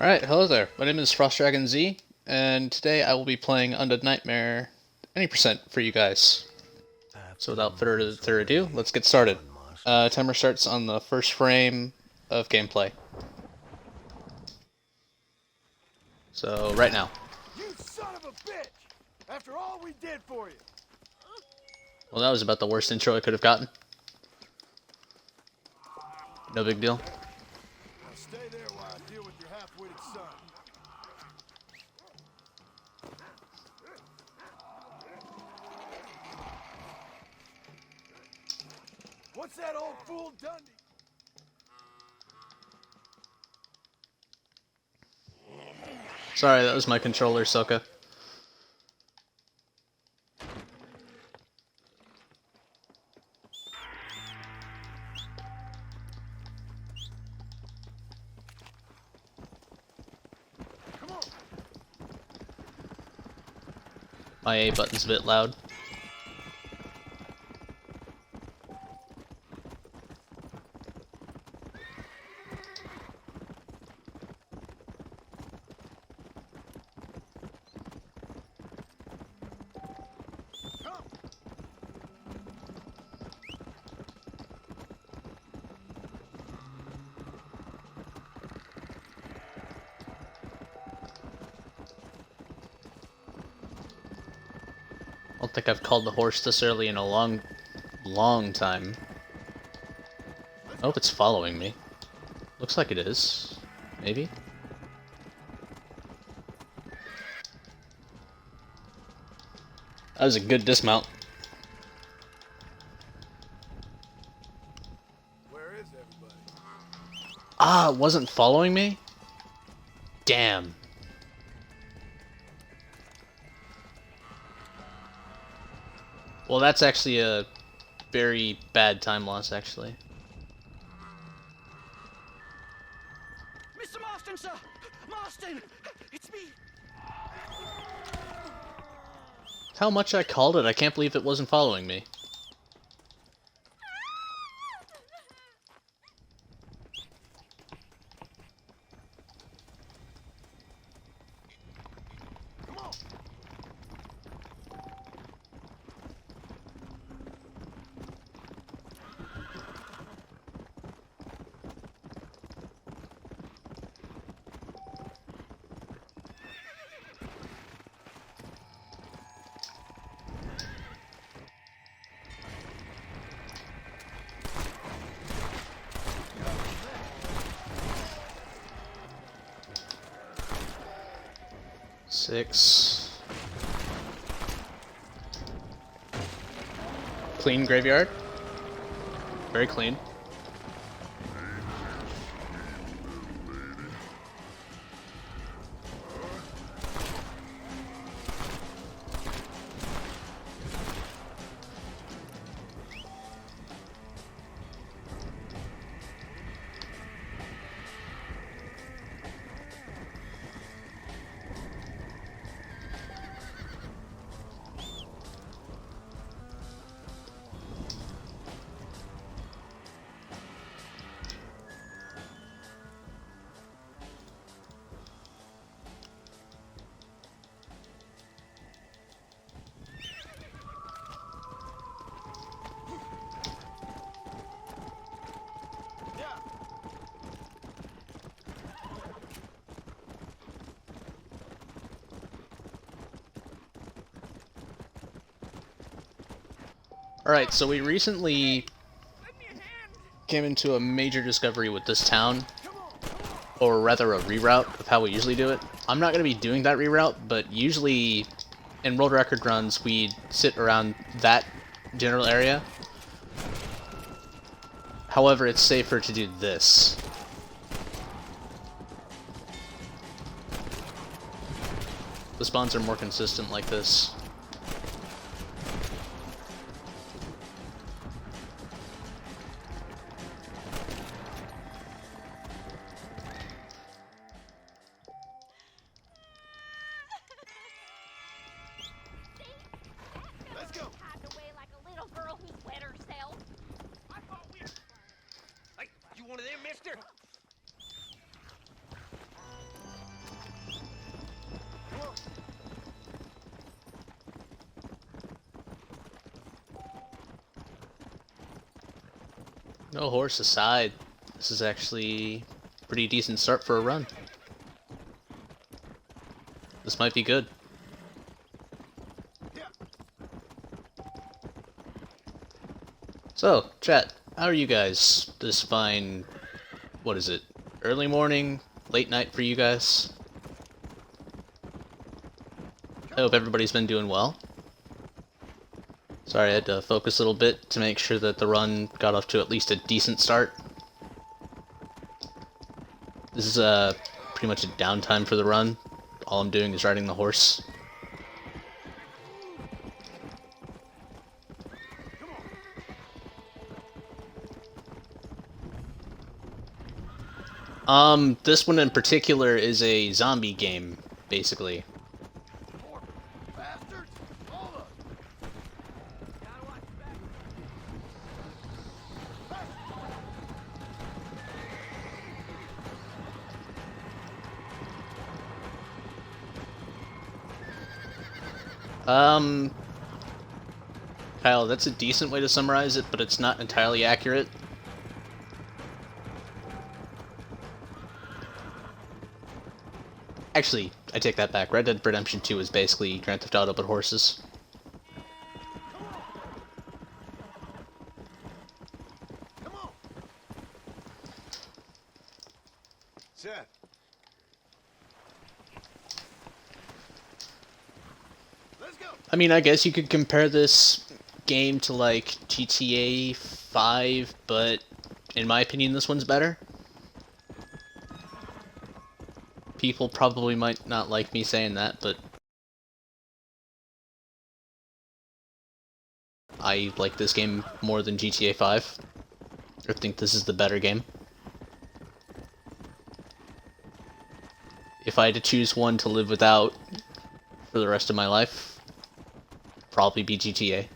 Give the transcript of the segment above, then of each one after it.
Alright, hello there. My name is XFrostDragonZx, and today I will be playing Undead Nightmare any percent for you guys. So without further ado, let's get started. Timer starts on the first frame of gameplay. So, right now. You son of a bitch! After all we did for you! Well, that was about the worst intro I could have gotten. No big deal. Now stay there while I deal with your half-witted son. What's that old fool done? Sorry, that was my controller, Soka. Come on! My A button's a bit loud. Come! I don't think I've called the horse this early in a long time. I hope it's following me. Looks like it is. Maybe? That was a good dismount. Where is everybody? Ah, it wasn't following me? Damn. Well, that's actually a very bad time loss, actually. Mr. Marston, sir! Marston! It's me! How much I called it, I can't believe it wasn't following me. Come on! Six. Clean graveyard. Very clean. Yeah! Alright, so we recently came into a major discovery with this town, or rather a reroute of how we usually do it. I'm not going to be doing that reroute, but usually in world record runs we sit around that general area. However, it's safer to do this. The spawns are more consistent like this. Let's go! Hiding away like a little girl who's wet herself. I thought we were... Hey, you one of them, mister? No horse aside, this is actually a pretty decent start for a run. This might be good. So, chat, how are you guys this fine, what is it, early morning, late night for you guys? I hope everybody's been doing well. Sorry, I had to focus a little bit to make sure that the run got off to at least a decent start. This is pretty much a downtime for the run. All I'm doing is riding the horse. This one in particular is a zombie game, basically. Bastards! All of Kyle, that's a decent way to summarize it, but it's not entirely accurate. Actually, I take that back. Red Dead Redemption 2 is basically Grand Theft Auto but horses. Come on! Seth. Let's go! I mean, I guess you could compare this game to, like, GTA 5, but in my opinion, this one's better. People probably might not like me saying that, but I like this game more than GTA 5. I think this is the better game. If I had to choose one to live without for the rest of my life, probably be GTA.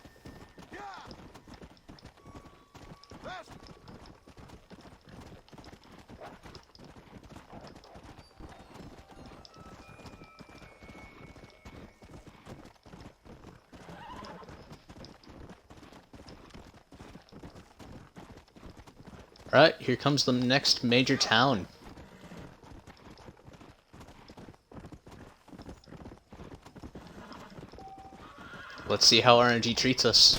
Alright, here comes the next major town. Let's see how RNG treats us.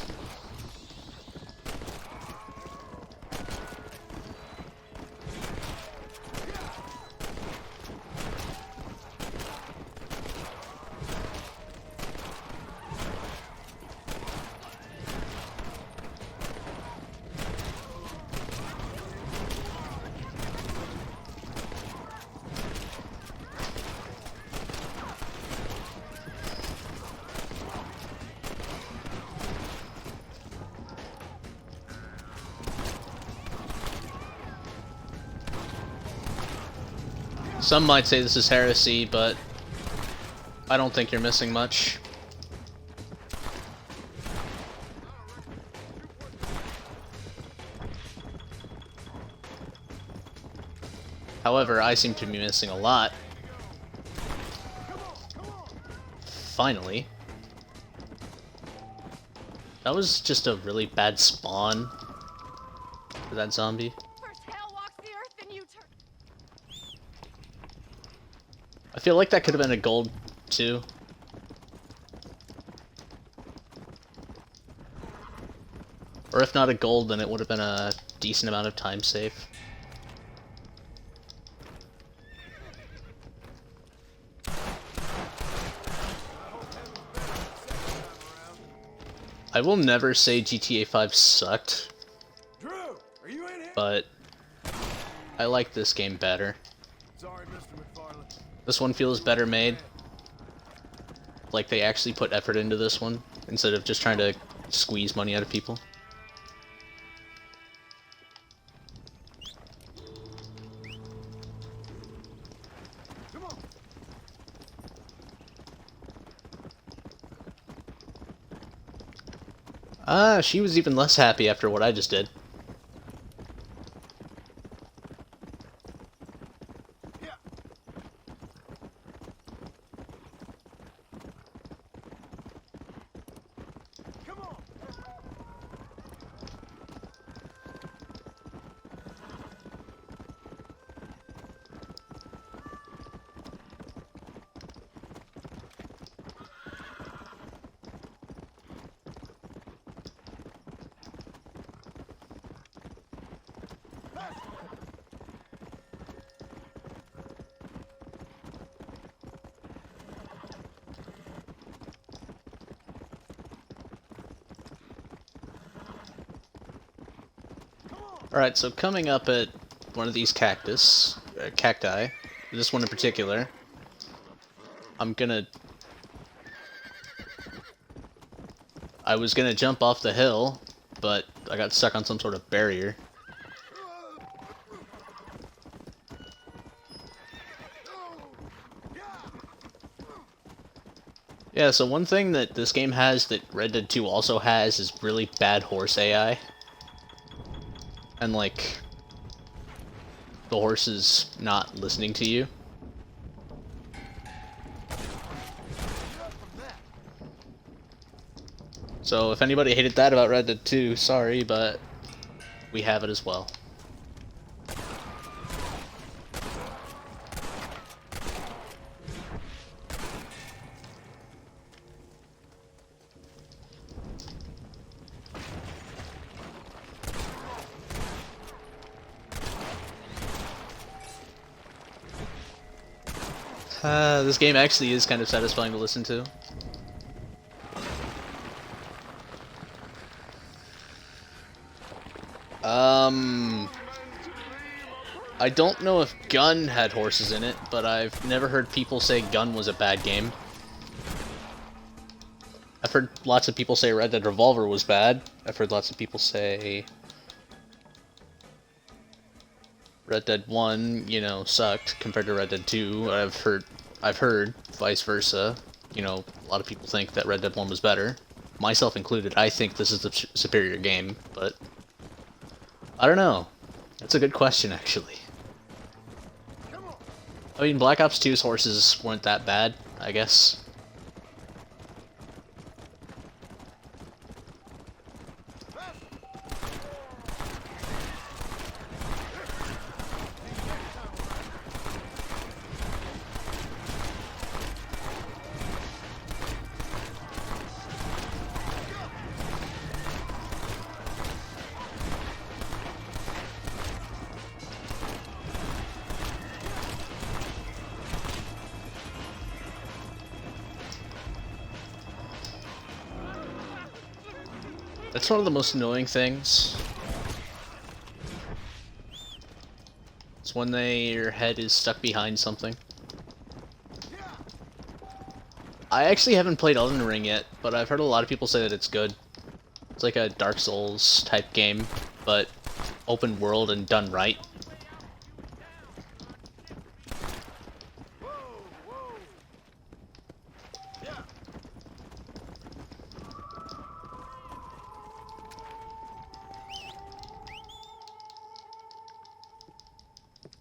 Some might say this is heresy, but I don't think you're missing much. However, I seem to be missing a lot. Finally. That was just a really bad spawn for that zombie. First hell walks the earth, then you turn. I feel like that could have been a gold, too. Or if not a gold, then it would have been a decent amount of time save. I will never say GTA 5 sucked, Drew, are you in here? but I like this game better. Sorry, Mr. McFarland. This one feels better made. Like they actually put effort into this one, instead of just trying to squeeze money out of people. Come on. She was even less happy after what I just did. Yeah. Come on. Alright, so coming up at one of these cacti, this one in particular, I was gonna jump off the hill, but I got stuck on some sort of barrier. Yeah, so one thing that this game has that Red Dead 2 also has is really bad horse AI. And, like, the horse is not listening to you. So if anybody hated that about Red Dead 2, sorry, but we have it as well. This game actually is kind of satisfying to listen to. I don't know if Gun had horses in it, but I've never heard people say Gun was a bad game. I've heard lots of people say Red Dead Revolver was bad. I've heard lots of people say Red Dead 1, you know, sucked compared to Red Dead 2. I've heard vice versa. You know, a lot of people think that Red Dead 1 was better. Myself included, I think this is the superior game, but I don't know. That's a good question, actually. I mean, Black Ops 2's horses weren't that bad, I guess. That's one of the most annoying things. It's when your head is stuck behind something. I actually haven't played Elden Ring yet, but I've heard a lot of people say that it's good. It's like a Dark Souls type game, but open world and done right.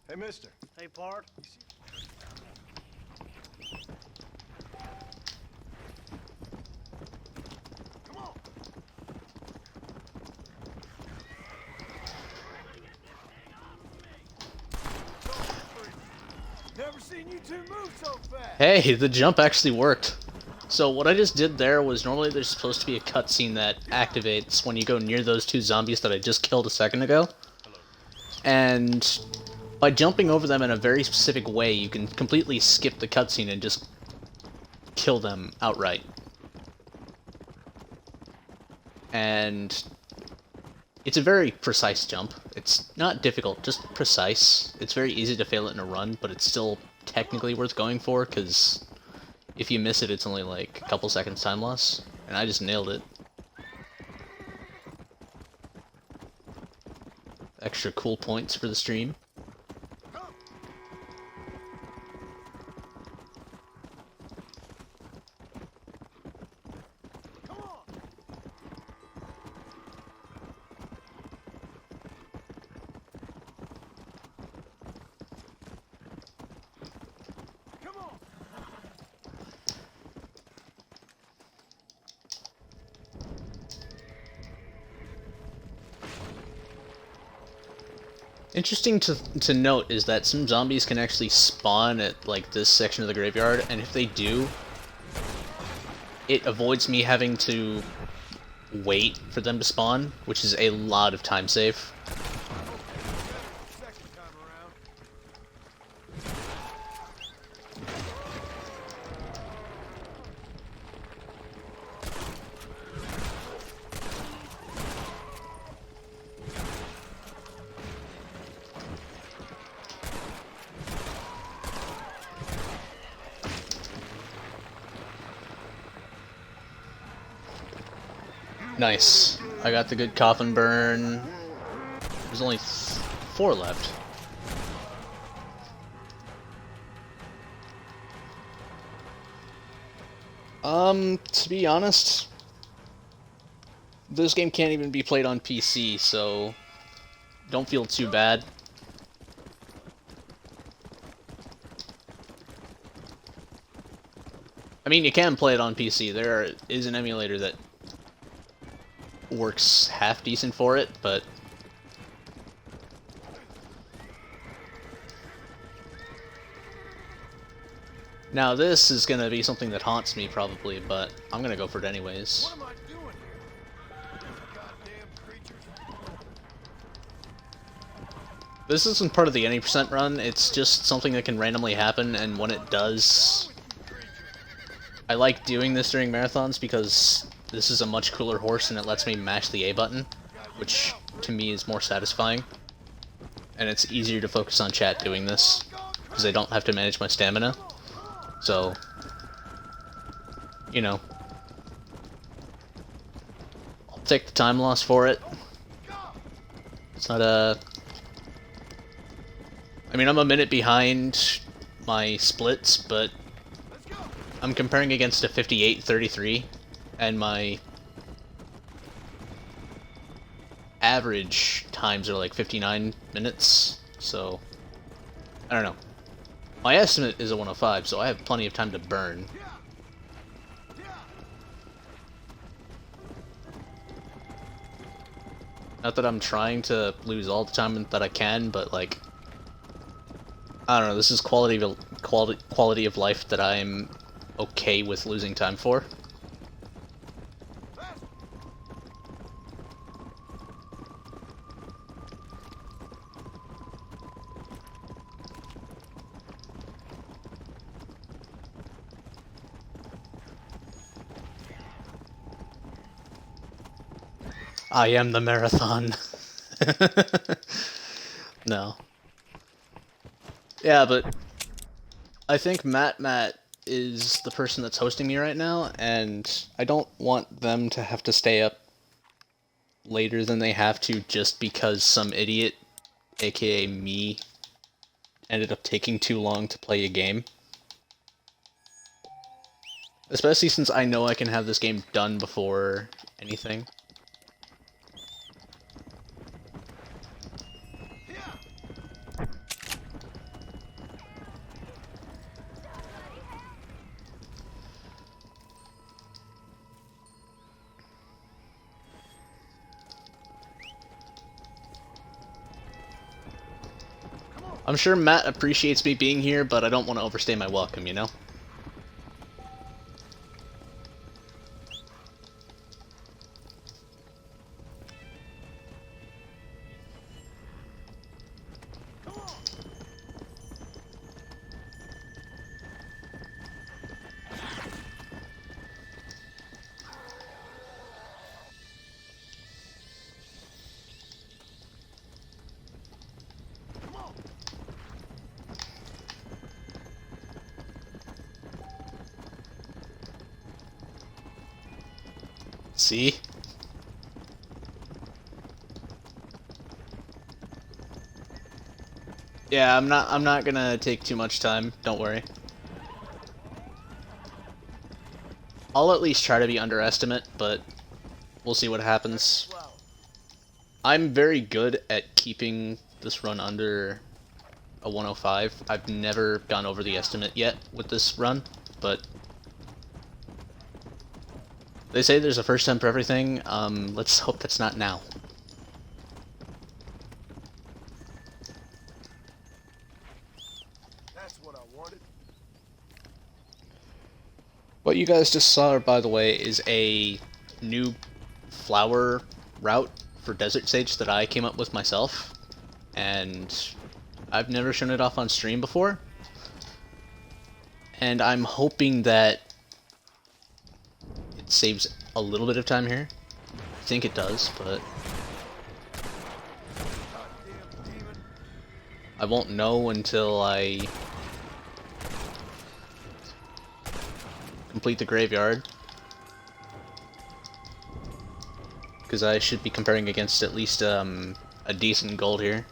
Hey, mister. Hey, Bart. Come on. Never seen you two move so fast. Hey, the jump actually worked. So what I just did there was normally there's supposed to be a cutscene that activates when you go near those two zombies that I just killed a second ago. And by jumping over them in a very specific way, you can completely skip the cutscene and just kill them outright. And it's a very precise jump. It's not difficult, just precise. It's very easy to fail it in a run, but it's still technically worth going for, because if you miss it, it's only like a couple seconds time loss. And I just nailed it. Extra cool points for the stream. Interesting to note is that some zombies can actually spawn at like this section of the graveyard, and if they do, it avoids me having to wait for them to spawn, which is a lot of time save. Second time around. Nice. I got the good coffin burn. There's only 4 left. To be honest, this game can't even be played on PC, so don't feel too bad. I mean, you can play it on PC. There is an emulator that works half decent for it, but now this is gonna be something that haunts me probably, but I'm gonna go for it anyways. What am I doing here? Goddamn creatures. This isn't part of the 80% run, it's just something that can randomly happen, and when it does, I like doing this during marathons because this is a much cooler horse and it lets me mash the A button, which to me is more satisfying. And it's easier to focus on chat doing this, because I don't have to manage my stamina. So, you know, I'll take the time loss for it. It's not a... I mean, I'm a minute behind my splits, but I'm comparing against a 58:33, and my average times are like 59 minutes, so I don't know. My estimate is a 105, so I have plenty of time to burn. Not that I'm trying to lose all the time that I can, but like, I don't know, this is quality of life that I'm okay with losing time for. I am the marathon. No. Yeah, but I think Matt is the person that's hosting me right now, and I don't want them to have to stay up later than they have to just because some idiot, aka me, ended up taking too long to play a game. Especially since I know I can have this game done before anything. I'm sure Matt appreciates me being here, but I don't want to overstay my welcome, you know? See? Yeah, I'm not gonna take too much time, don't worry. I'll at least try to be underestimate, but we'll see what happens. I'm very good at keeping this run under a 105. I've never gone over the estimate yet with this run, but they say there's a first time for everything. Let's hope that's not now. That's what I wanted. What you guys just saw, by the way, is a new flower route for Desert Sage that I came up with myself, and I've never shown it off on stream before, and I'm hoping that it saves a little bit of time here. I think it does, but I won't know until I complete the graveyard. because I should be comparing against at least a decent gold here.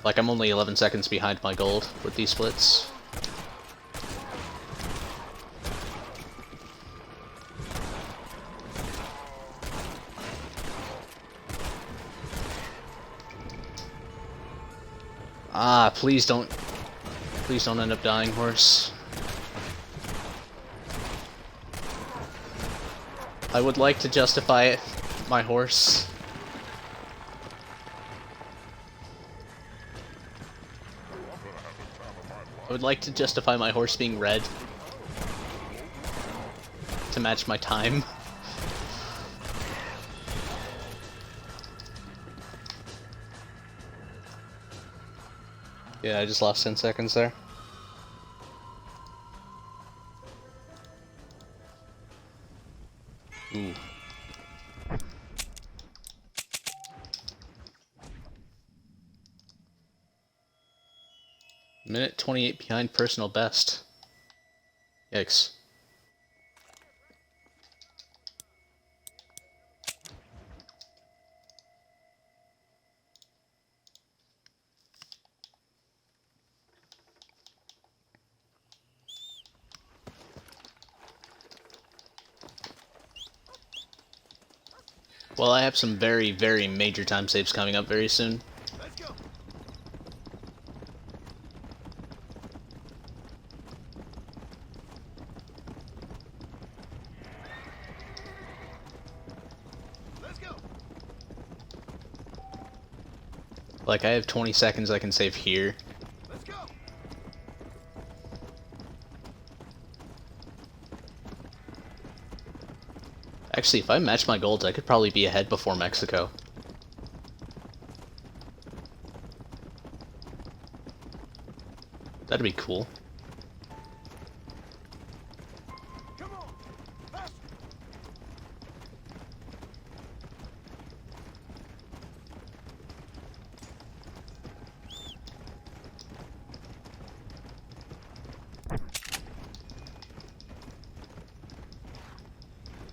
Like, I'm only 11 seconds behind my gold with these splits. Ah, please don't end up dying, horse. I would like to justify it, my horse. I would like to justify my horse being red to match my time. Yeah, I just lost 10 seconds there. Ooh. Minute 28 behind personal best. Yikes. Well, I have some very, very major time saves coming up very soon. Let's go. Let's go. Like, I have 20 seconds I can save here. Let's go. Actually, if I match my golds, I could probably be ahead before Mexico. That'd be cool. Come on. Faster.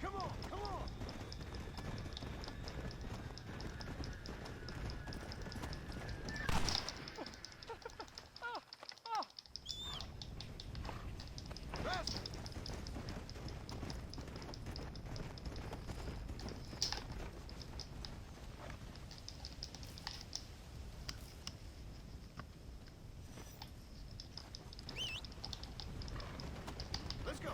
Come on. Come on. Faster. Let's go.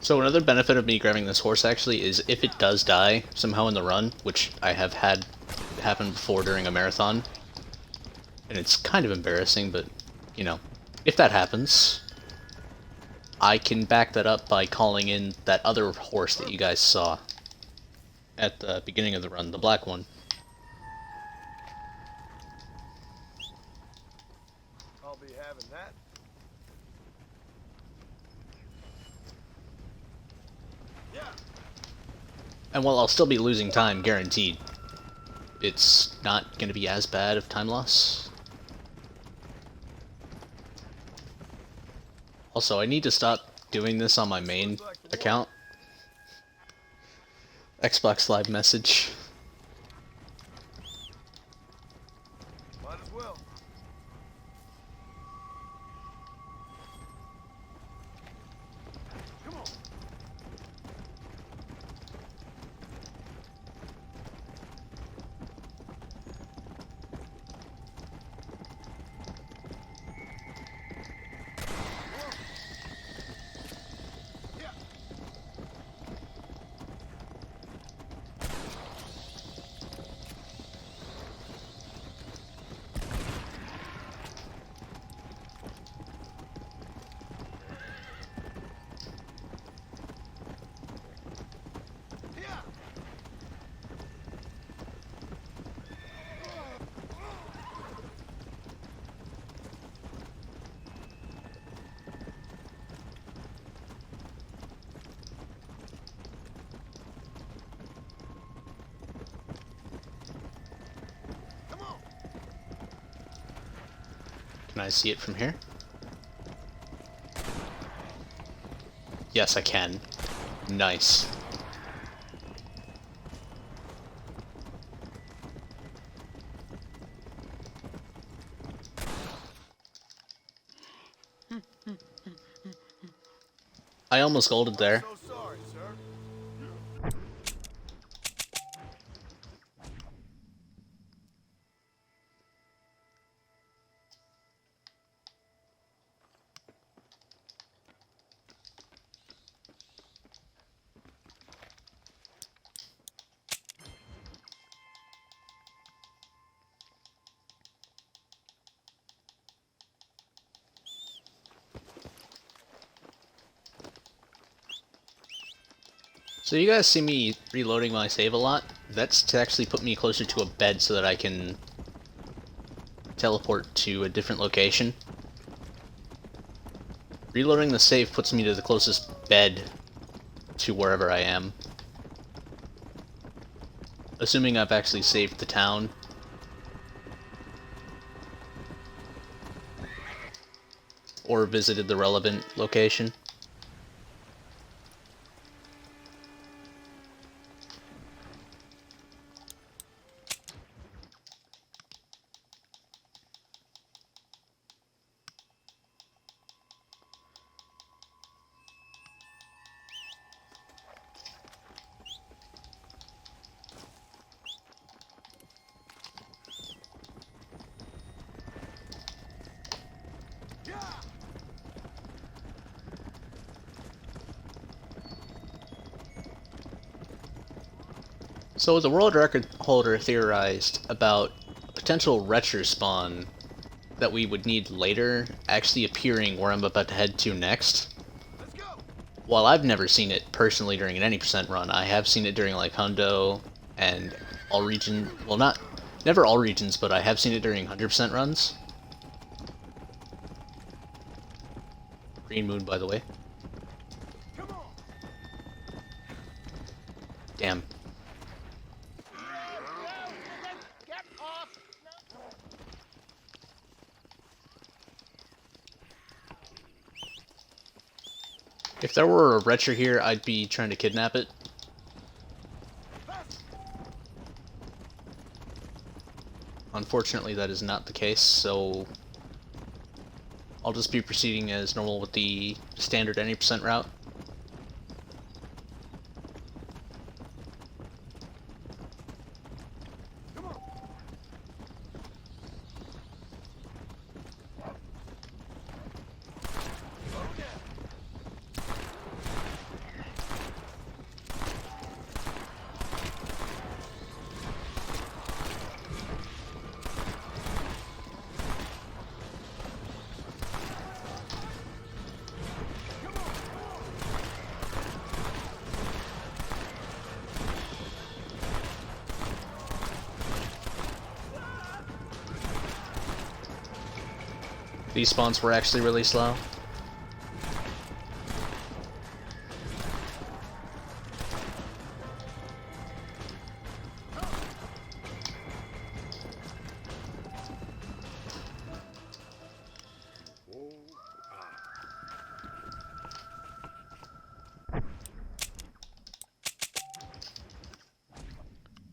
So another benefit of me grabbing this horse actually is if it does die somehow in the run, which I have had happen before during a marathon, and it's kind of embarrassing, but, you know, if that happens, I can back that up by calling in that other horse that you guys saw at the beginning of the run, the black one. I'll be having that. Yeah. And while I'll still be losing time, guaranteed, it's not going to be as bad of time loss. Also, I need to stop doing this on my main account. Xbox Live message. Might as well. Come on. Yeah. Can I see it from here? Yes, I can. Nice. I almost golded there. So sorry, sir. So you guys see me reloading my save a lot? That's to actually put me closer to a bed so that I can teleport to a different location. Reloading the save puts me to the closest bed to wherever I am. Assuming I've actually saved the town. Or visited the relevant location. So the world record holder theorized about a potential retro spawn that we would need later actually appearing where I'm about to head to next. Let's go. While I've never seen it personally during an any percent run, I have seen it during like Hundo and all region. Well, never all regions, but I have seen it during 100% runs. Green moon, by the way. Come on. Damn. Get off! If there were a retro here, I'd be trying to kidnap it. Unfortunately, that is not the case, so I'll just be proceeding as normal with the standard any percent route. Come on. These spawns were actually really slow.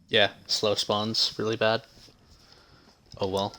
Yeah, slow spawns, really bad. Oh well.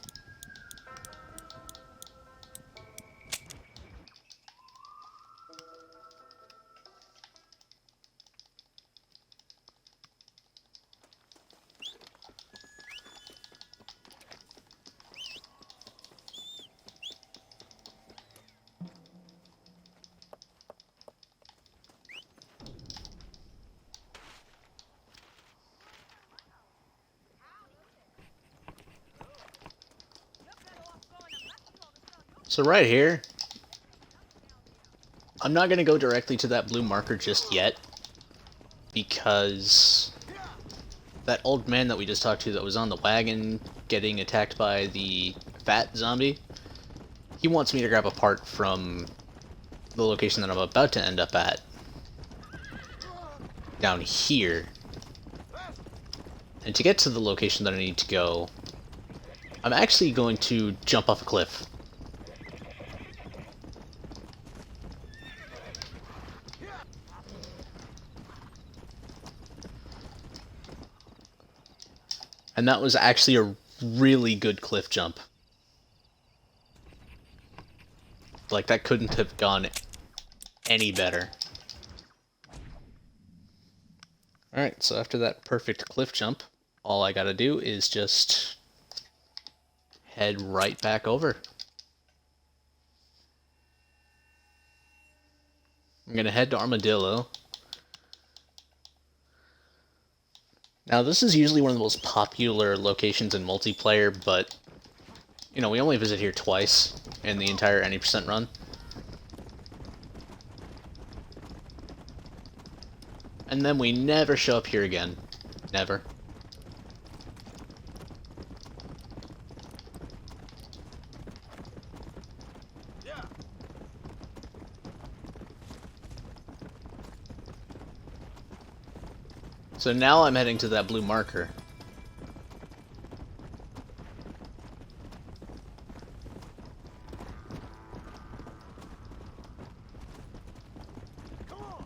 So right here, I'm not going to go directly to that blue marker just yet, because that old man that we just talked to that was on the wagon getting attacked by the fat zombie, he wants me to grab a part from the location that I'm about to end up at, down here. And to get to the location that I need to go, I'm actually going to jump off a cliff. And that was actually a really good cliff jump. Like, that couldn't have gone any better. Alright, so after that perfect cliff jump, all I gotta do is just head right back over. I'm gonna head to Armadillo. Now, this is usually one of the most popular locations in multiplayer, but, you know, we only visit here twice in the entire any percent run. And then we never show up here again. Never. Yeah. So now I'm heading to that blue marker. Come on.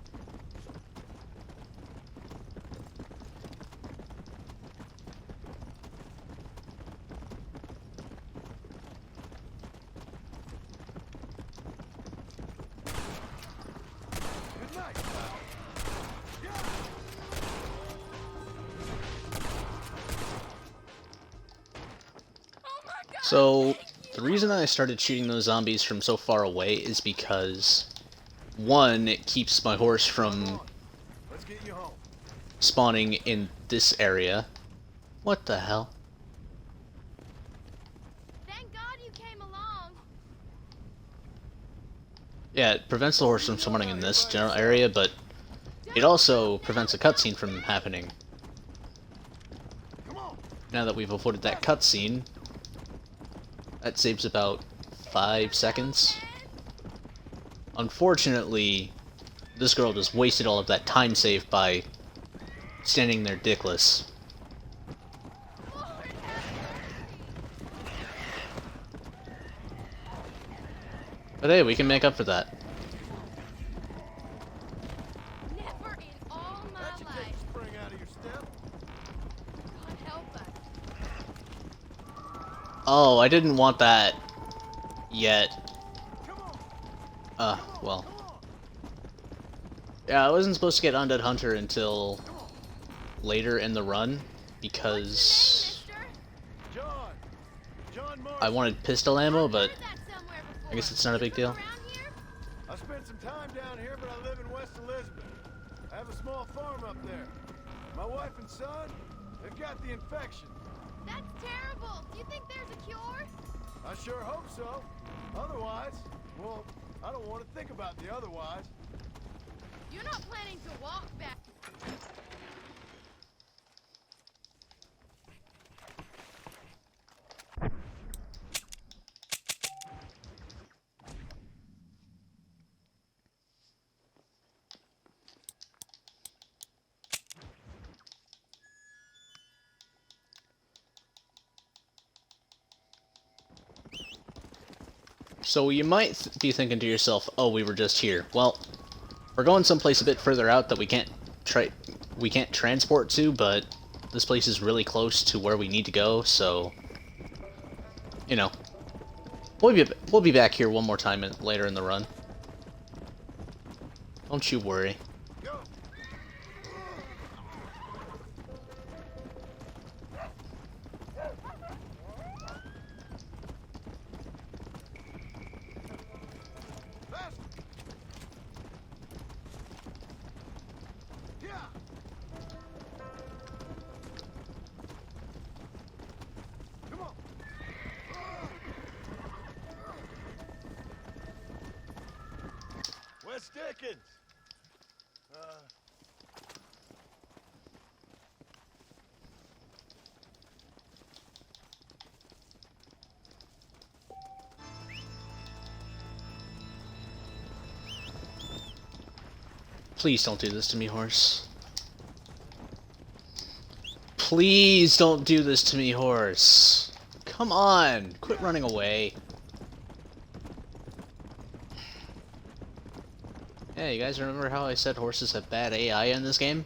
Good night, pal. Yeah. Oh my god! So, the reason I started shooting those zombies from so far away is because, one, it keeps my horse from Let's get you home. spawning in this area. What the hell? Thank God you came along. Yeah, it prevents the horse from spawning in this general area, but it also prevents a cutscene from happening. Come on. Now that we've avoided that cutscene, that saves about 5 seconds. Unfortunately, this girl just wasted all of that time save by standing there dickless. Lord have mercy. But hey, we can make up for that. Never in all my That should take life. the spring out of your step. God help us. Oh, I didn't want that yet. Come on. Well. Come on. Yeah, I wasn't supposed to get Undead Hunter until later in the run, because Mister? John. John Marshall. I wanted pistol ammo, but Heard that somewhere before. I guess it's not a big You deal. from around here? I spent some time down here, but I live in West Elizabeth. I have a small farm up there. My wife and son, they've got the infection. That's terrible. Do you think there's a cure? I sure hope so. Otherwise, well, I don't want to think about the otherwise. You're not planning to walk back. So you might be thinking to yourself, "Oh, we were just here." Well, we're going someplace a bit further out that we can't transport to, but this place is really close to where we need to go, so you know, we'll be back here one more time later in the run. Don't you worry. Go. Faster. Yeah. Come on. West Dickens. Please don't do this to me, horse. Please don't do this to me, horse. Come on, quit running away. Yeah, you guys remember how I said horses have bad AI in this game?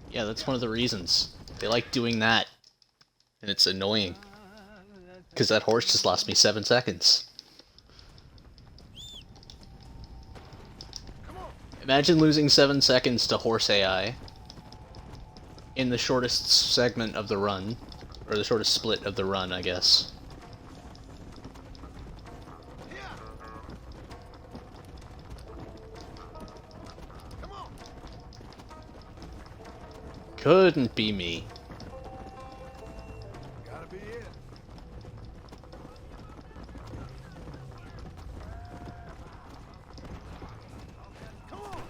Yeah, that's one of the reasons. They like doing that. And it's annoying. Because that horse just lost me 7 seconds. Imagine losing 7 seconds to horse AI in the shortest segment of the run. Or the shortest split of the run, I guess. Couldn't be me. Gotta be it. Come on.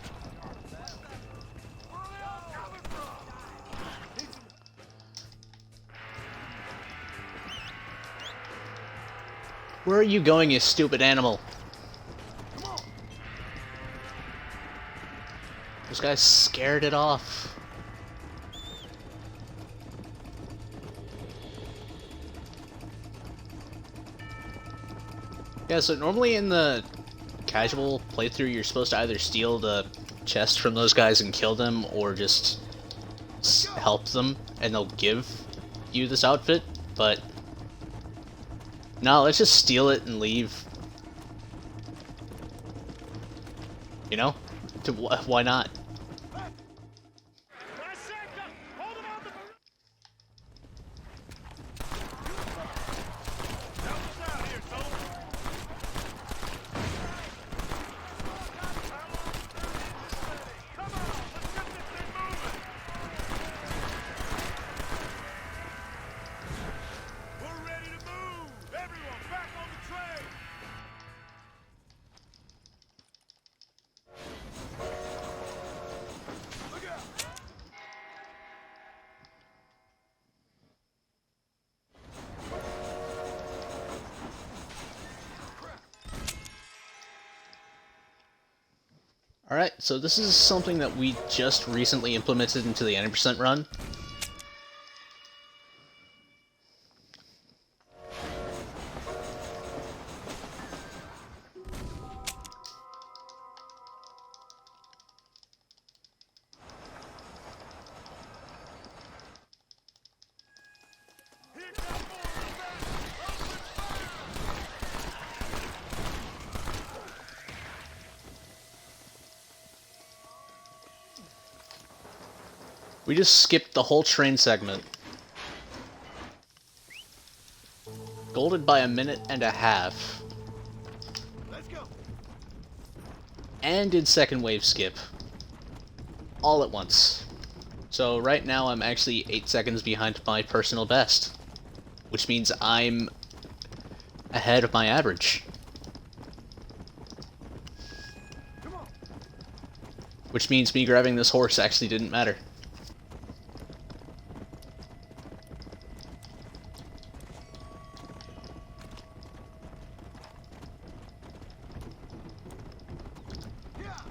Where are you going, you stupid animal? Come on. Those guys scared it off. Yeah, so normally in the casual playthrough, you're supposed to either steal the chest from those guys and kill them, or just help them, and they'll give you this outfit, but no, let's just steal it and leave. You know? Why not? Alright, so this is something that we just recently implemented into the 90% run. We just skipped the whole train segment. Golded by 1.5 minutes. Let's go. And did second wave skip. All at once. So right now I'm actually 8 seconds behind my personal best. Which means I'm ahead of my average. Come on. Which means me grabbing this horse actually didn't matter.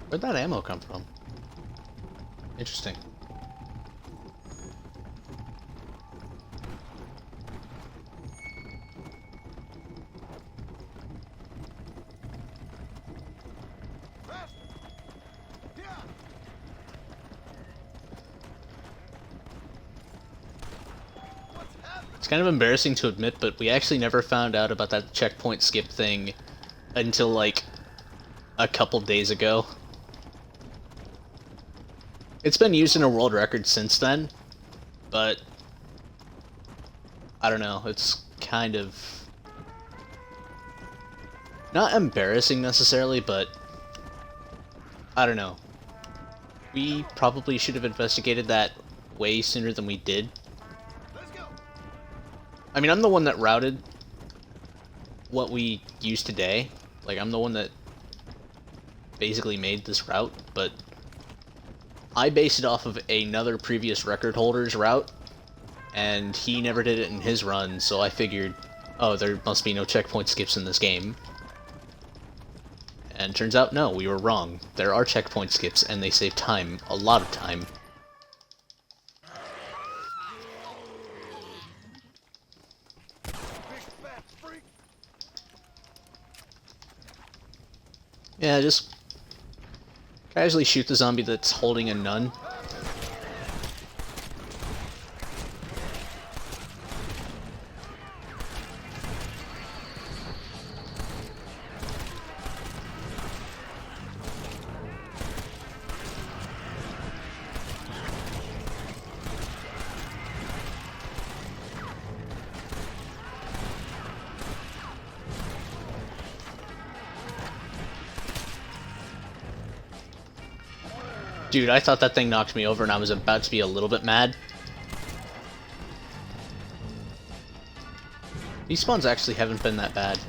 Where'd that ammo come from? Interesting. Faster. Yeah. What's happening? It's kind of embarrassing to admit, but we actually never found out about that checkpoint skip thing until like a couple days ago. It's been used in a world record since then, but I don't know, it's kind of not embarrassing necessarily, but I don't know. We probably should have investigated that way sooner than we did. Let's go. I mean, I'm the one that routed what we use today. Like, I'm the one that basically made this route, but I based it off of another previous record holder's route, and he never did it in his run, so I figured, oh, there must be no checkpoint skips in this game. And turns out, no, we were wrong. There are checkpoint skips, and they save time, a lot of time. Big fat freak. Yeah, just casually shoot the zombie that's holding a nun. Dude, I thought that thing knocked me over and I was about to be a little bit mad. These spawns actually haven't been that bad.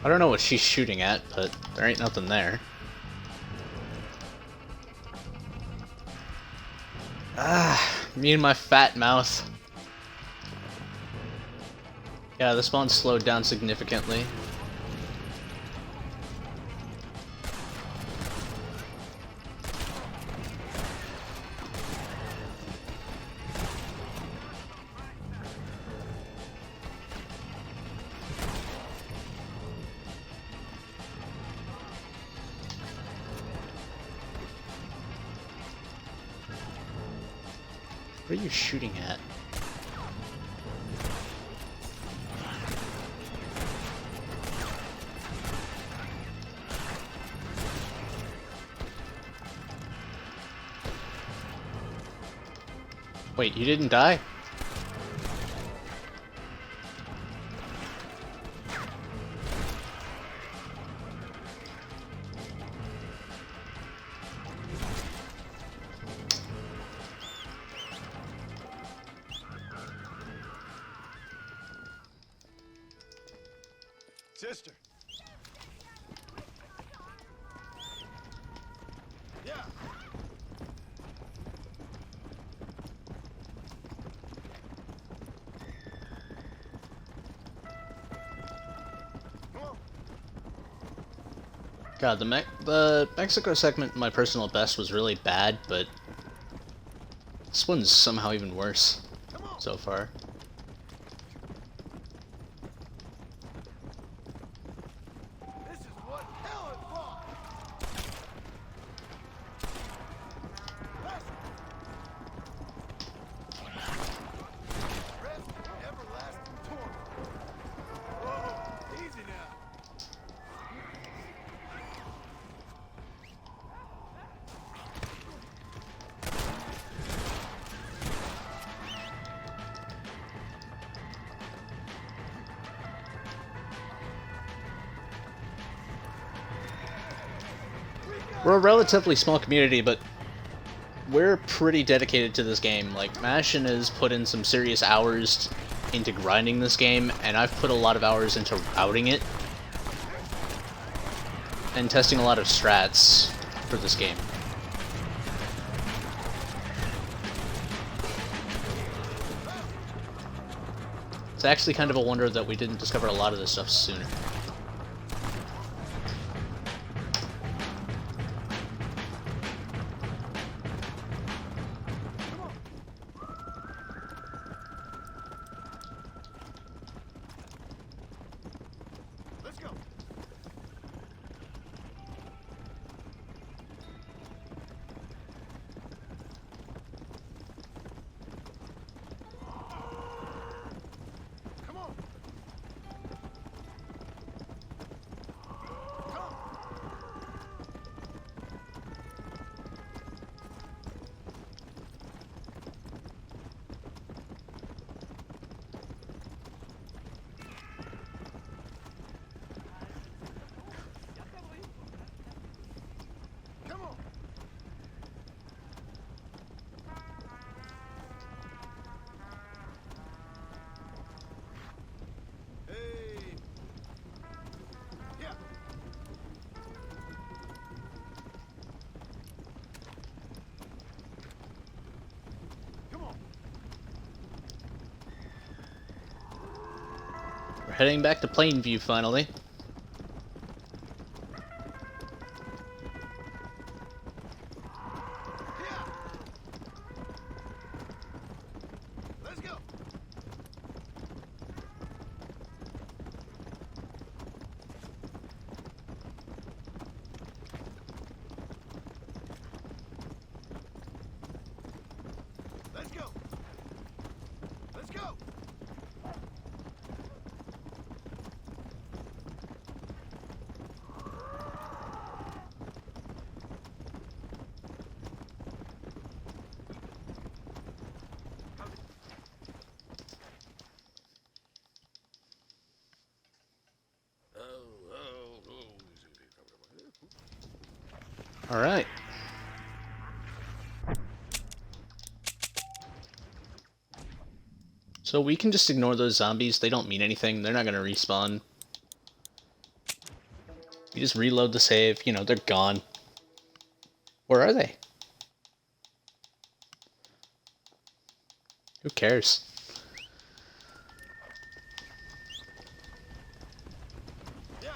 I don't know what she's shooting at, but there ain't nothing there. Ah, me and my fat mouth. Yeah, the spawn slowed down significantly. What are you shooting at? Wait, you didn't die? Sister. Yeah. Come on. God, the Mexico segment, my personal best, was really bad, but this one's somehow even worse so far. This is what hell is for. Rest in everlasting torment. Whoa, easy now. We're a relatively small community, but we're pretty dedicated to this game. Like, Mashin has put in some serious hours into grinding this game, and I've put a lot of hours into routing it and testing a lot of strats for this game. It's actually kind of a wonder that we didn't discover a lot of this stuff sooner. Let's go. Come on. Come. Come on. Hey. Yeah. Come on. We're heading back to Plainview finally. Yeah. Alright. So we can just ignore those zombies. They don't mean anything. They're not going to respawn. You just reload the save. You know, they're gone. Where are they? Who cares? Yeah.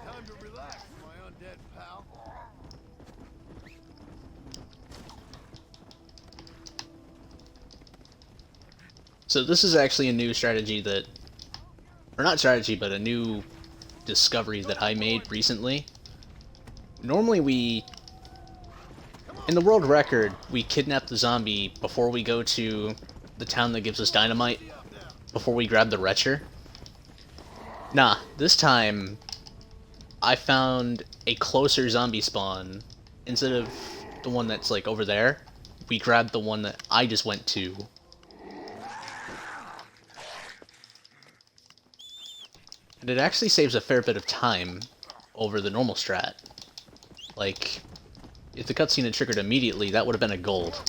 Time to relax, my undead pal. So this is actually a new strategy that... Or not strategy, but a new discovery that I made recently. Normally we... In the world record, we kidnap the zombie before we go to the town that gives us dynamite, before we grab the Retcher. Nah, this time I found a closer zombie spawn. Instead of the one that's like over there, we grabbed the one that I just went to. And it actually saves a fair bit of time over the normal strat. Like, if the cutscene had triggered immediately, that would have been a gold.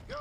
Go.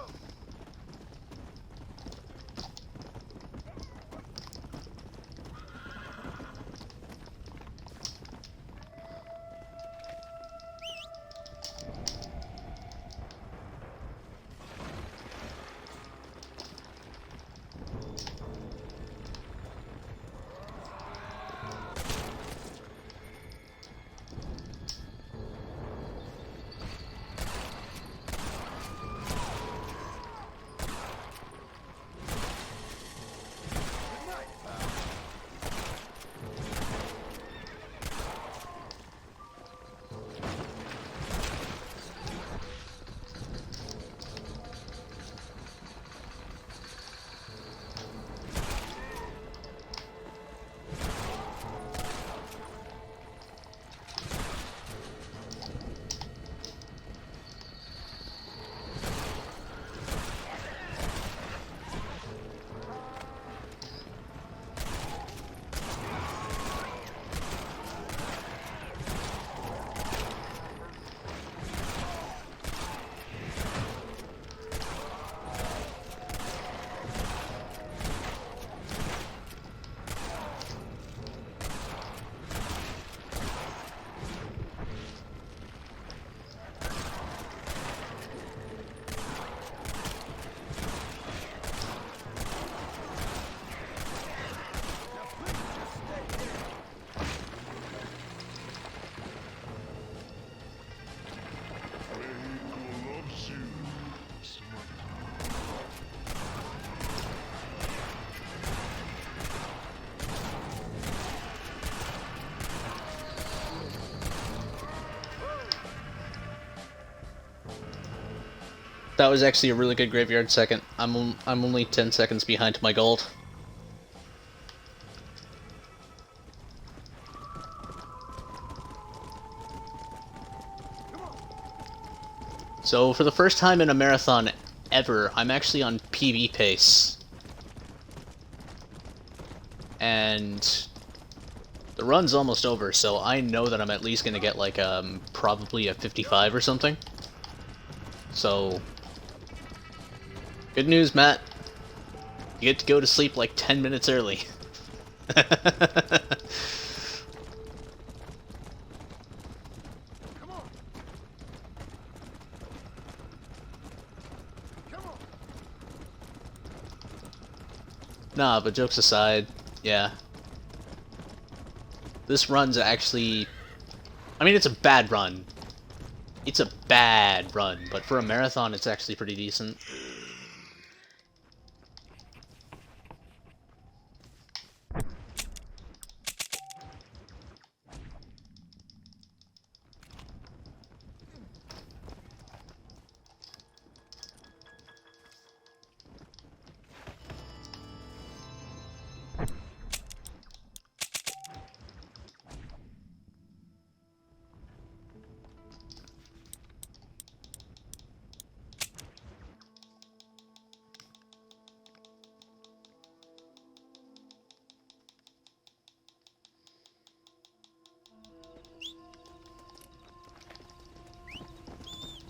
That was actually a really good graveyard second. I'm only 10 seconds behind my gold. So for the first time in a marathon ever, I'm actually on PB pace. And the run's almost over, so I know that I'm at least gonna get like probably a 55 or something. So good news, Matt. You get to go to sleep like 10 minutes early. Come on. Come on. Nah, but jokes aside, yeah. This run's actually... I mean, it's a bad run. It's a bad run, but for a marathon, it's actually pretty decent.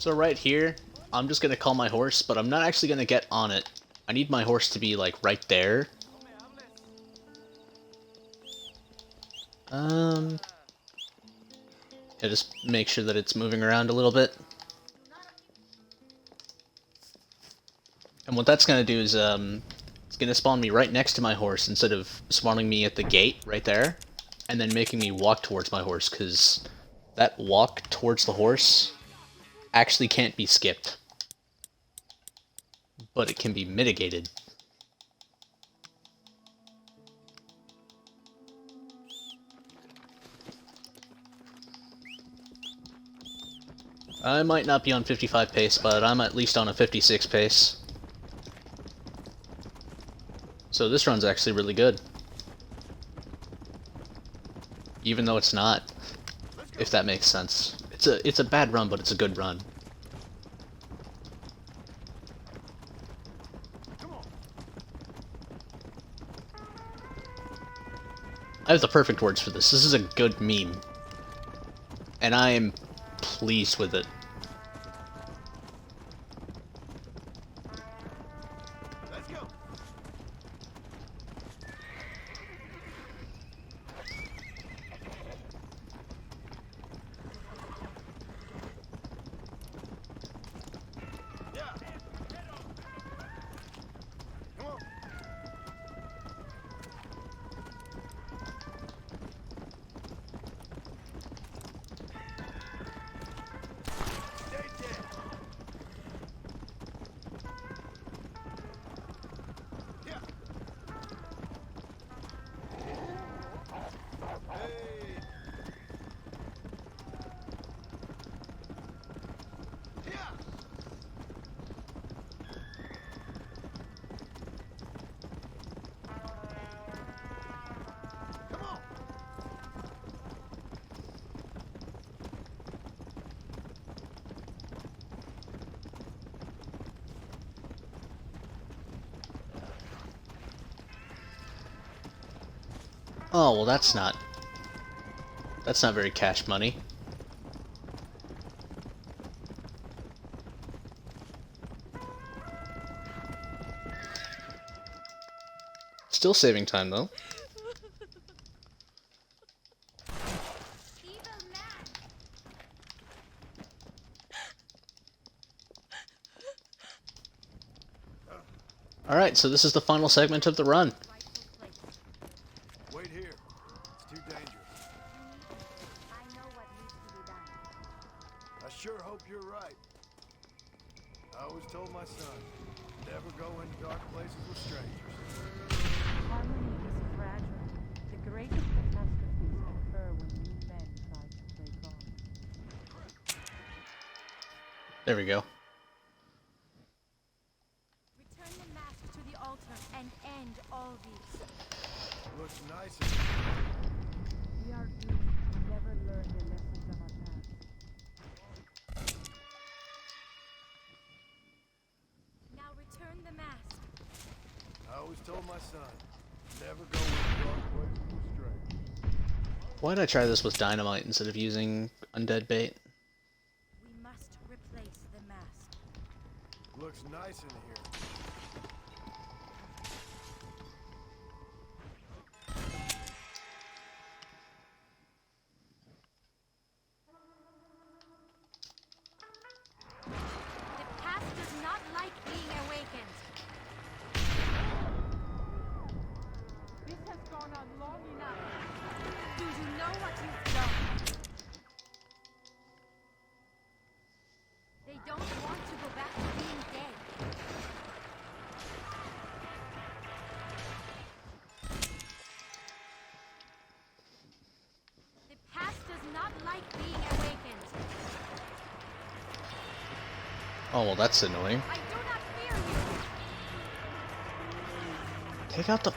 So right here, I'm just gonna call my horse, but I'm not actually gonna get on it. I need my horse to be, like, right there. Yeah, just make sure that it's moving around a little bit. And what that's gonna do is, it's gonna spawn me right next to my horse instead of spawning me at the gate right there, and then making me walk towards my horse, because that walk towards the horse actually can't be skipped. But it can be mitigated. I might not be on 55 pace, but I'm at least on a 56 pace. So this run's actually really good. Even though it's not, if that makes sense. It's a bad run, but it's a good run. I have the perfect words for this. This is a good meme. And I am pleased with it. Let's go. Yeah. Come on. Stay dead. Yeah. Hey. Yeah. Come on. Oh, well that's not very cash money. Still saving time though. Evil man. Alright, so this is the final segment of the run. Rightful place. Wait here. It's too dangerous. I know what needs to be done. I sure hope you're right. I always told my son, never go into dark places with strangers. Harmony is fragile. The greatest catastrophes occur when new men try to play God. There we go. Return the mask to the altar and end all these. Looks nice in here. We are doomed to never learn the lessons of our past. Now return the mask. I always told my son, never go into dark places with strangers. Why'd I try this with dynamite instead of using undead bait? We must replace the mask. Looks nice in here. The past does not like being awakened. This has gone on long enough. Do you know what you've done? They don't want to go back to being dead. The past does not like being awakened. Oh, well that's annoying. I do not fear you. Take out the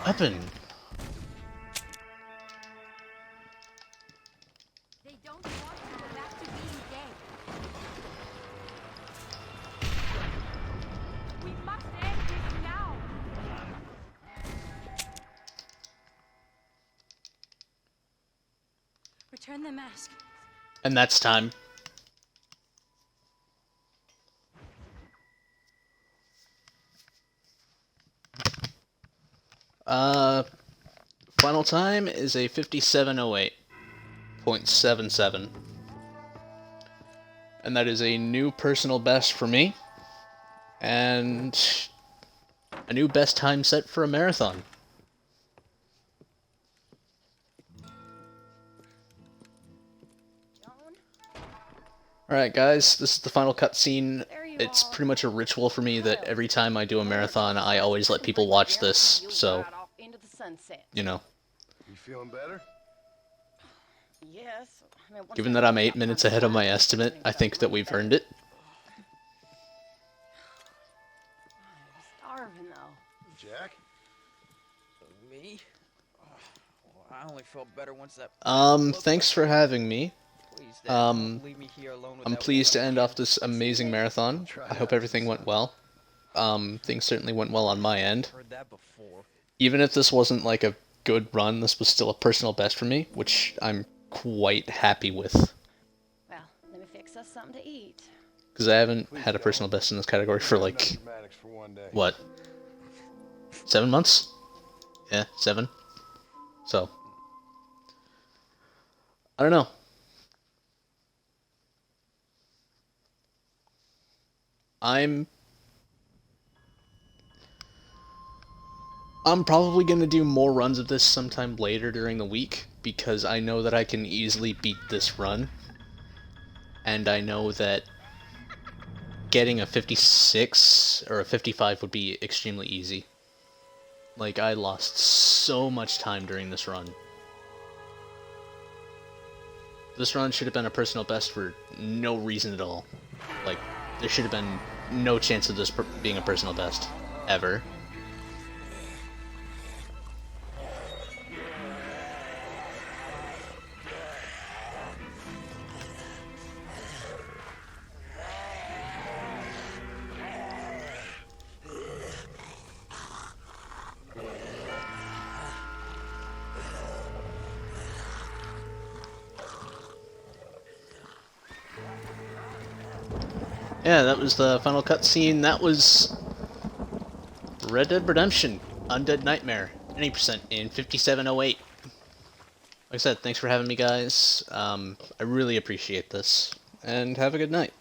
weapon. They don't want to go back to being dead. We must end this now. Return the mask. And that's time. Final time is a 57:08.77. And that is a new personal best for me. And a new best time set for a marathon. Alright guys, this is the final cutscene. It's pretty much a ritual for me that every time I do a marathon, I always let people watch this, so, you know. You feeling better? Yes. Given that I'm 8 minutes ahead of my estimate, I think that we've earned it. Starving though. Jack? Me? Well, I only felt better once that. Thanks for having me. Please, Dad, don't leave me here alone with I'm that pleased to woman end again. off this amazing marathon. I hope everything went well. Things certainly went well on my end. Heard that before. Even if this wasn't like a good run, this was still a personal best for me, which I'm quite happy with. Well, let me fix us something to eat. Because I haven't had a personal best in this category for like, Dramatics for one day. what? 7 months? Yeah, 7. So, I don't know. I'm probably going to do more runs of this sometime later during the week, because I know that I can easily beat this run. And I know that getting a 56 or a 55 would be extremely easy. Like, I lost so much time during this run. This run should have been a personal best for no reason at all. Like, there should have been no chance of this being a personal best. Ever. Yeah, that was the final cutscene. That was Red Dead Redemption Undead Nightmare. 90% in 57:08. Like I said, thanks for having me, guys. I really appreciate this. And have a good night.